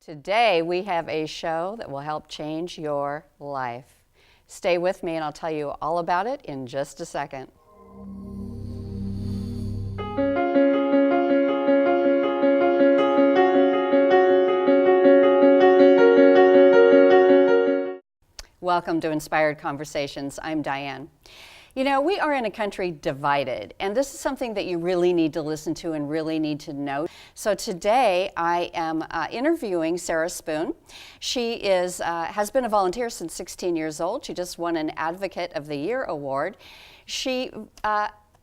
Today we have a show that will help change your life. Stay with me and I'll tell you all about it in just a second. Welcome to Inspired Conversations. I'm Diane. You know, we are in a country divided, and this is something that you really need to listen to and really need to know. So today I am interviewing Sarah Spoon. She has been a volunteer since 16 years old. She just won an Advocate of the Year award. She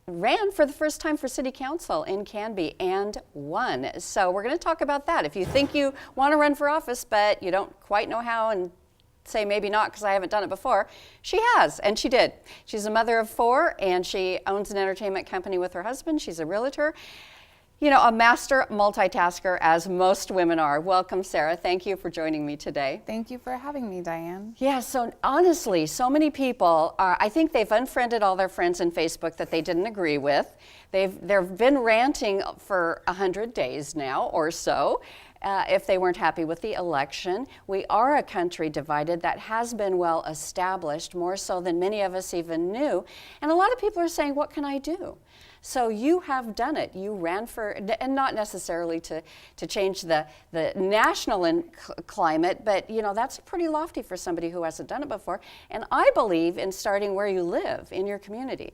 ran for the first time for City Council in Canby and won. So we're going to talk about that. If you think you want to run for office but you don't quite know how and say maybe not because I haven't done it before, she has, and she did. She's a mother of 4, and she owns an entertainment company with her husband. She's a realtor. You know, a master multitasker, as most women are. Welcome, Sarah. Thank you for joining me today. Thank you for having me, Diane. Yeah, so honestly, so many people, I think they've unfriended all their friends in Facebook that they didn't agree with. They've been ranting for 100 days now or so. If they weren't happy with the election. We are a country divided that has been well established, more so than many of us even knew. And a lot of people are saying, what can I do? So you have done it. You ran for, and not necessarily to change the national climate, but you know, that's pretty lofty for somebody who hasn't done it before. And I believe in starting where you live, in your community.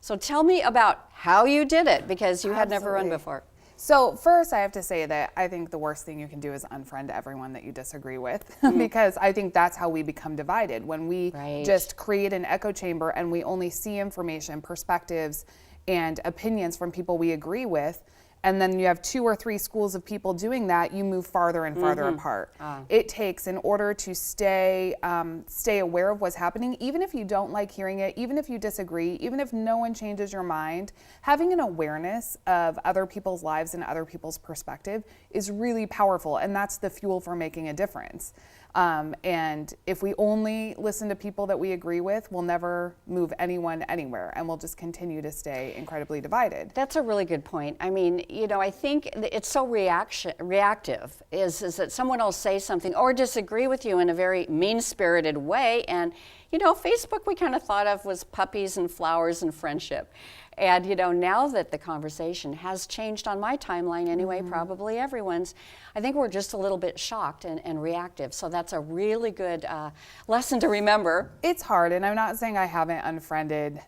So tell me about how you did it, because you had never run before. So first, I have to say that I think the worst thing you can do is unfriend everyone that you disagree with, because I think that's how we become divided. When we just create an echo chamber and we only see information, perspectives, and opinions from people we agree with, and then you have 2 or 3 schools of people doing that, you move farther and farther apart. It takes, in order to stay aware of what's happening, even if you don't like hearing it, even if you disagree, even if no one changes your mind, having an awareness of other people's lives and other people's perspective is really powerful, and that's the fuel for making a difference. And if we only listen to people that we agree with, we'll never move anyone anywhere, and we'll just continue to stay incredibly divided. That's a really good point. I mean, you know, I think it's so reactive, is that someone will say something or disagree with you in a very mean-spirited way, and you know, Facebook we kind of thought of was puppies and flowers and friendship. And you know, now that the conversation has changed on my timeline anyway, probably everyone's, I think we're just a little bit shocked and reactive. So that's a really good lesson to remember. It's hard, and I'm not saying I haven't unfriended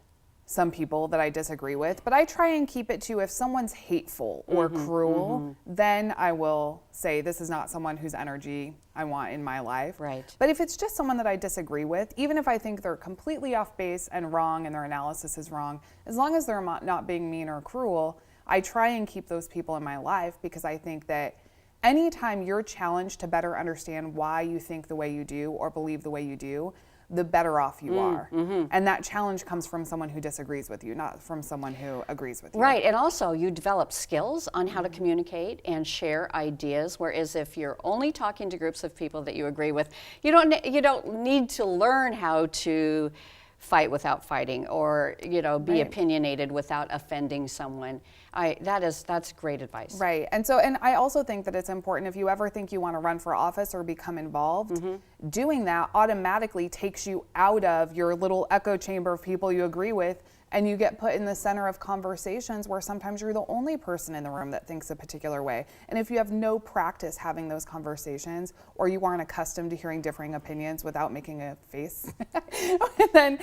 some people that I disagree with, but I try and keep it to, if someone's hateful or cruel, then I will say this is not someone whose energy I want in my life. Right. But if it's just someone that I disagree with, even if I think they're completely off base and wrong and their analysis is wrong, as long as they're not being mean or cruel, I try and keep those people in my life, because I think that anytime you're challenged to better understand why you think the way you do or believe the way you do, the better off you are. And that challenge comes from someone who disagrees with you, not from someone who agrees with you. Right, and also you develop skills on how to communicate and share ideas, whereas if you're only talking to groups of people that you agree with, you don't need to learn how to fight without fighting, or you know, be opinionated without offending someone. That's great advice. Right, and I also think that it's important, if you ever think you want to run for office or become involved, doing that automatically takes you out of your little echo chamber of people you agree with, and you get put in the center of conversations where sometimes you're the only person in the room that thinks a particular way. And if you have no practice having those conversations, or you aren't accustomed to hearing differing opinions without making a face, then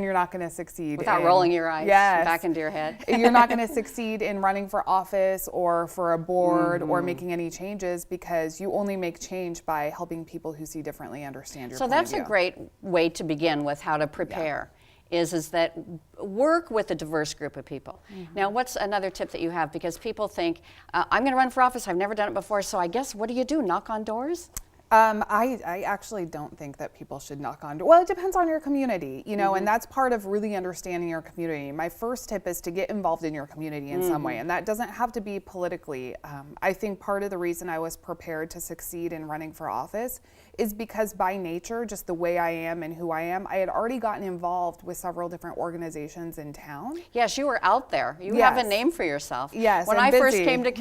you're not going to succeed. Without rolling your eyes back into your head. You're not going to succeed in running for office or for a board or making any changes, because you only make change by helping people who see differently understand your point of view. So that's a great way to begin with how to prepare. Is that work with a diverse group of people. Now, what's another tip that you have? Because people think, I'm going to run for office, I've never done it before, so I guess what do? Knock on doors? I actually don't think that people should knock on doors. Well, it depends on your community, you know, and that's part of really understanding your community. My first tip is to get involved in your community in some way, and that doesn't have to be politically. I think part of the reason I was prepared to succeed in running for office is because by nature, just the way I am and who I am, I had already gotten involved with several different organizations in town. Yes, you were out there. You have a name for yourself. Yes, when I first came to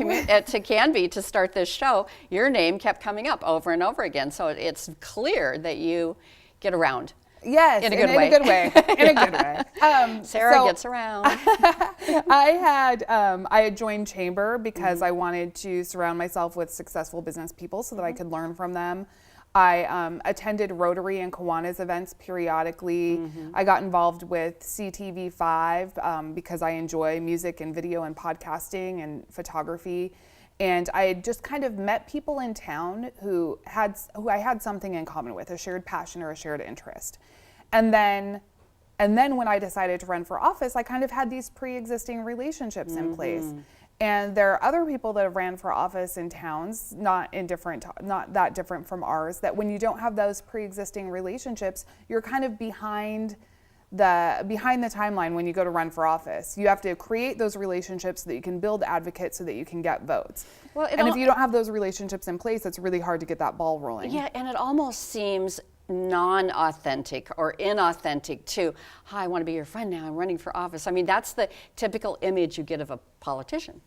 to Canby to start this show, your name kept coming up over and over again. So it's clear that you get around. Yes, in a good way. In a good way. In a good way. Sarah gets around. I had joined Chamber because I wanted to surround myself with successful business people so that I could learn from them. I attended Rotary and Kiwanis events periodically. I got involved with CTV5 because I enjoy music and video and podcasting and photography. And I had just kind of met people in town who I had something in common with, a shared passion or a shared interest. And then when I decided to run for office, I kind of had these pre-existing relationships in place. And there are other people that have ran for office in towns, not that different from ours, that when you don't have those pre-existing relationships, you're kind of behind the timeline when you go to run for office. You have to create those relationships so that you can build advocates so that you can get votes. Well, and if you don't have those relationships in place, it's really hard to get that ball rolling. Yeah, and it almost seems non-authentic or inauthentic too. Hi, I want to be your friend now. I'm running for office. I mean, that's the typical image you get of a politician.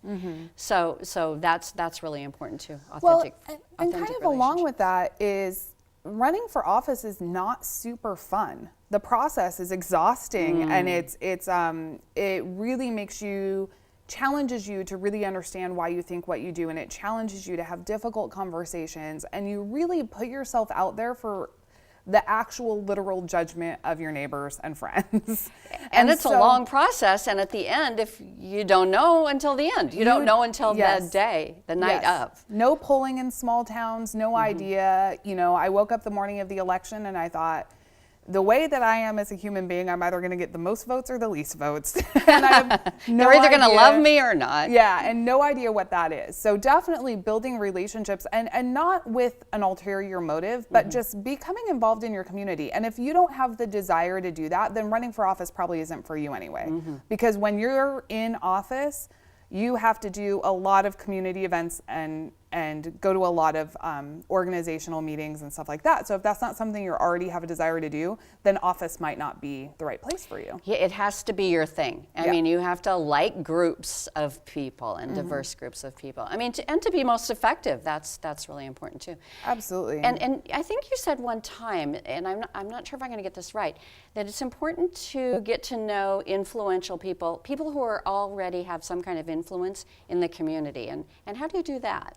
So that's really important too. Authentic. Well, and kind of along with that is running for office is not super fun. The process is exhausting, and it really challenges you to really understand why you think what you do, and it challenges you to have difficult conversations, and you really put yourself out there for the actual literal judgment of your neighbors and friends. And it's a long process, and at the end, if you don't know until the end, you don't know until the day, the night of. No polling in small towns, no idea. You know, I woke up the morning of the election and I thought, the way that I am as a human being, I'm either going to get the most votes or the least votes. And I have no They're either going to love me or not. Yeah, and no idea what that is. So definitely building relationships and not with an ulterior motive, but just becoming involved in your community. And if you don't have the desire to do that, then running for office probably isn't for you anyway. Because when you're in office, you have to do a lot of community events and go to a lot of organizational meetings and stuff like that. So if that's not something you already have a desire to do, then office might not be the right place for you. Yeah, it has to be your thing. I mean, you have to like groups of people and diverse groups of people. I mean, to be most effective, that's really important too. Absolutely. And I think you said one time, and I'm not sure if I'm going to get this right, that it's important to get to know influential people who are already have some kind of influence in the community. And how do you do that?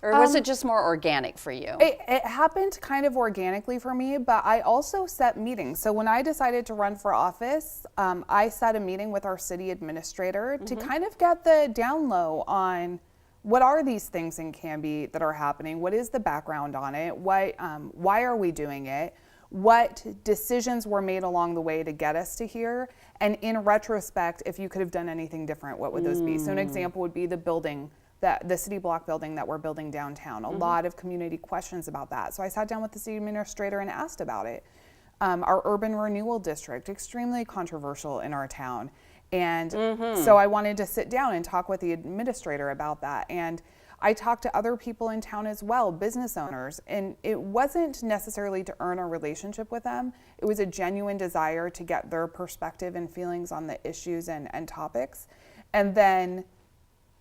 Or was it just more organic for you? It happened kind of organically for me, but I also set meetings. So when I decided to run for office, I set a meeting with our city administrator to kind of get the down low on what are these things in Canby that are happening? What is the background on it? Why are we doing it? What decisions were made along the way to get us to here? And in retrospect, if you could have done anything different, what would those be? So an example would be the building, the city block building that we're building downtown. A lot of community questions about that. So I sat down with the city administrator and asked about it. Our urban renewal district, extremely controversial in our town. And so I wanted to sit down and talk with the administrator about that. And I talked to other people in town as well, business owners, and it wasn't necessarily to earn a relationship with them. It was a genuine desire to get their perspective and feelings on the issues and topics. And then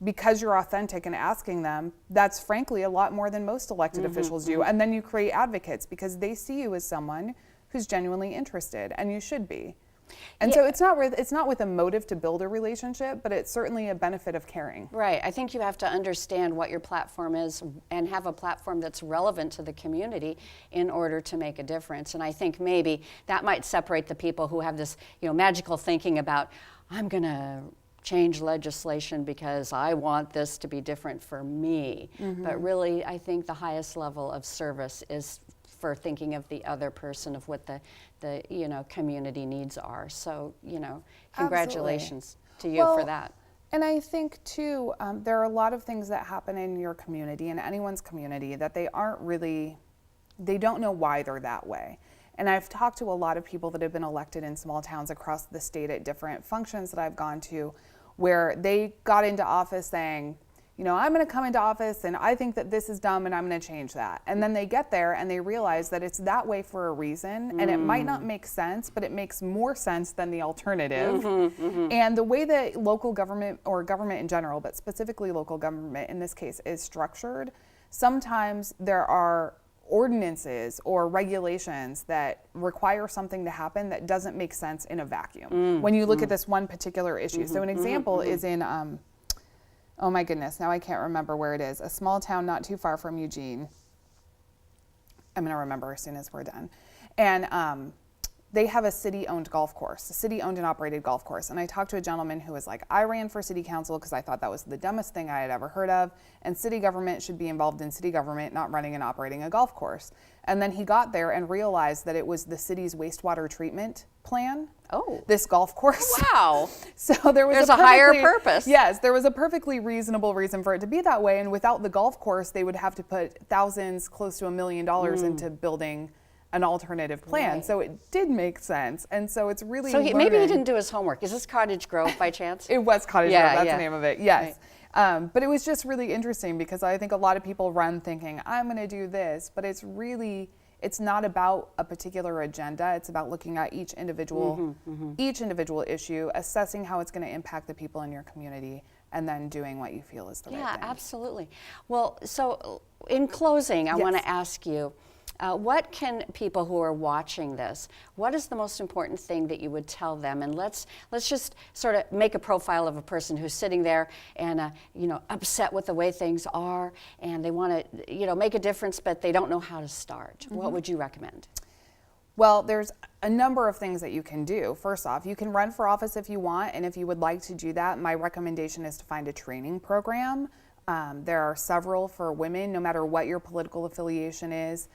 because you're authentic and asking them, that's frankly a lot more than most elected officials do. And then you create advocates because they see you as someone who's genuinely interested, and you should be. And so it's not with a motive to build a relationship, but it's certainly a benefit of caring. Right. I think you have to understand what your platform is and have a platform that's relevant to the community in order to make a difference. And I think maybe that might separate the people who have this, magical thinking about, I'm going to change legislation because I want this to be different for me. But really, I think the highest level of service is for thinking of the other person, of what the community needs are. So, congratulations to you for that. And I think too, there are a lot of things that happen in your community, in anyone's community, that they don't know why they're that way. And I've talked to a lot of people that have been elected in small towns across the state at different functions that I've gone to, where they got into office saying, I'm going to come into office and I think that this is dumb and I'm going to change that. And then they get there and they realize that it's that way for a reason, and it might not make sense, but it makes more sense than the alternative. And the way that local government, or government in general, but specifically local government in this case, is structured, sometimes there are ordinances or regulations that require something to happen that doesn't make sense in a vacuum when you look at this one particular issue. So an example is in, oh my goodness, now I can't remember where it is, a small town not too far from Eugene. I'm going to remember as soon as we're done. And they have a city-owned golf course, a city-owned and operated golf course. And I talked to a gentleman who was like, I ran for city council because I thought that was the dumbest thing I had ever heard of, and city government should be involved in city government, not running and operating a golf course. And then he got there and realized that it was the city's wastewater treatment plan. Oh. This golf course. Wow. So there's a higher purpose. Yes, there was a perfectly reasonable reason for it to be that way. And without the golf course, they would have to put thousands, close to $1 million into building an alternative plan. Right. So it did make sense. And so it's really So maybe he didn't do his homework. Is this Cottage Grove by chance? It was Cottage Grove, that's the name of it, yes. Right. But it was just really interesting because I think a lot of people run thinking, I'm going to do this, but it's not about a particular agenda. It's about looking at each individual issue, assessing how it's going to impact the people in your community, and then doing what you feel is the right thing. Yeah, absolutely. Well, so in closing, I want to ask you, what can people who are watching this, what is the most important thing that you would tell them? And let's just sort of make a profile of a person who's sitting there and upset with the way things are, and they want to make a difference, but they don't know how to start. What would you recommend? Well, there's a number of things that you can do. First off, you can run for office if you want, and if you would like to do that, my recommendation is to find a training program. There are several for women, no matter what your political affiliation is.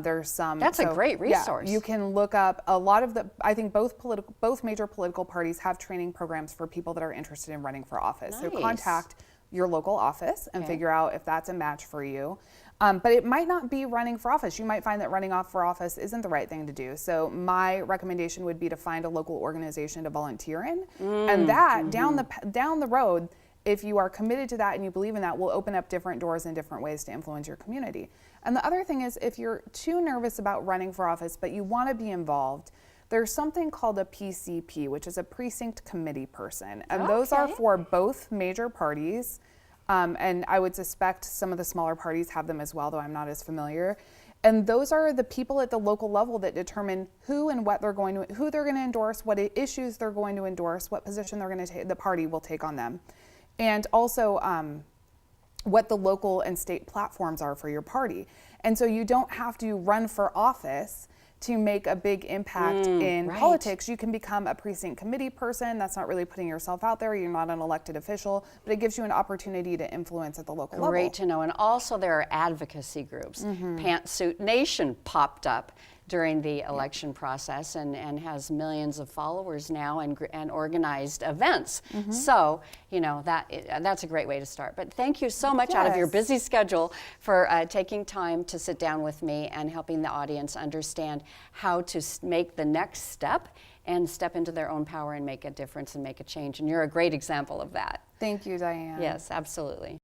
There's some. That's a great resource. Yeah, you can look up a lot of I think both major political parties have training programs for people that are interested in running for office. Nice. So contact your local office and figure out if that's a match for you. But it might not be running for office. You might find that running for office isn't the right thing to do. So my recommendation would be to find a local organization to volunteer in, and that down the road, if you are committed to that and you believe in that, will open up different doors and different ways to influence your community. And the other thing is, if you're too nervous about running for office, but you want to be involved, there's something called a PCP, which is a precinct committee person. And those are for both major parties. And I would suspect some of the smaller parties have them as well, though I'm not as familiar. And those are the people at the local level that determine who and what they're going to, who they're going to endorse, what issues they're going to endorse, what position they're going to take, the party will take on them. And also what the local and state platforms are for your party. And so you don't have to run for office to make a big impact in politics. You can become a precinct committee person. That's not really putting yourself out there. You're not an elected official, but it gives you an opportunity to influence at the local level. Great to know. And also there are advocacy groups. Pantsuit Nation popped up during the election process and has millions of followers now and organized events. So, that's a great way to start. But thank you so much out of your busy schedule for taking time to sit down with me and helping the audience understand how to make the next step and step into their own power and make a difference and make a change. And you're a great example of that. Thank you, Diane. Yes, absolutely.